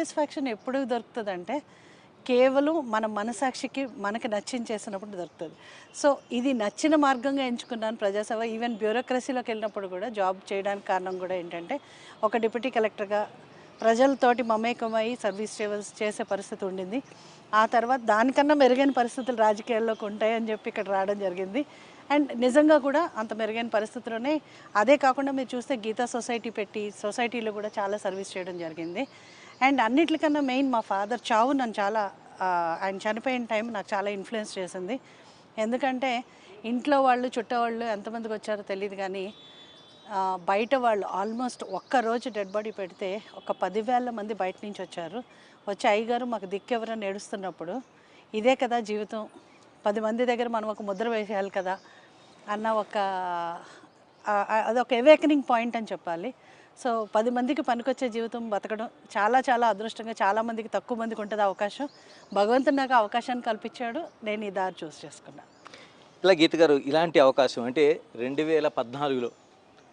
Satisfaction ఎప్పుడు దొరుకుతుందంటే కేవలం మన మనసాక్షికి మనకి నచ్చింది చేసినప్పుడు దొరుకుతుంది. సో ఇది నచ్చిన మార్గంగా ఎంచుకున్నాను ప్రజాసేవ. ఈవెన్ బ్యూరోక్రసీలోకి వెళ్ళినప్పుడు కూడా జాబ్ చేయడానికి కారణం కూడా ఏంటంటే ఒక డిప్యూటీ కలెక్టర్గా ప్రజలతోటి మమేకమై సర్వీస్ చేసే పరిస్థితి ఉండింది. ఆ తర్వాత దానికన్నా మెరుగైన పరిస్థితులు రాజకీయాల్లోకి ఉంటాయని చెప్పి ఇక్కడ రావడం జరిగింది. అండ్ నిజంగా కూడా అంత మెరుగైన పరిస్థితుల్లోనే అదే కాకుండా మీరు చూస్తే గీతా సొసైటీ పెట్టి సొసైటీలో కూడా చాలా సర్వీస్ చేయడం జరిగింది. అండ్ అన్నిటికన్నా మెయిన్ మా ఫాదర్ చావు నన్ను చాలా ఆయన చనిపోయిన టైం నాకు చాలా ఇన్ఫ్లుయెన్స్ చేసింది. ఎందుకంటే ఇంట్లో వాళ్ళు చుట్టవాళ్ళు ఎంతమందికి వచ్చారో తెలియదు కానీ బయట వాళ్ళు ఆల్మోస్ట్ ఒక్కరోజు డెడ్ బాడీ పెడితే ఒక 10,000 మంది బయట నుంచి వచ్చారు. వచ్చి అయ్యగారు మాకు దిక్కెవరని ఏడుస్తున్నప్పుడు ఇదే కదా జీవితం, 10 మంది దగ్గర మనం ఒక ముద్ర వేసేయాలి కదా అన్న అదొక అవేకనింగ్ పాయింట్ అని చెప్పాలి. సో 10 మందికి పనికొచ్చే జీవితం బతకడం చాలా చాలా అదృష్టంగా, చాలామందికి తక్కువ మందికి ఉంటుంది అవకాశం. భగవంతుడు నాకు అవకాశాన్ని కల్పించాడు, నేను ఈ దారి చూస్ చేసుకున్నాను. ఇలా గీత గారు ఇలాంటి అవకాశం అంటే 2014లో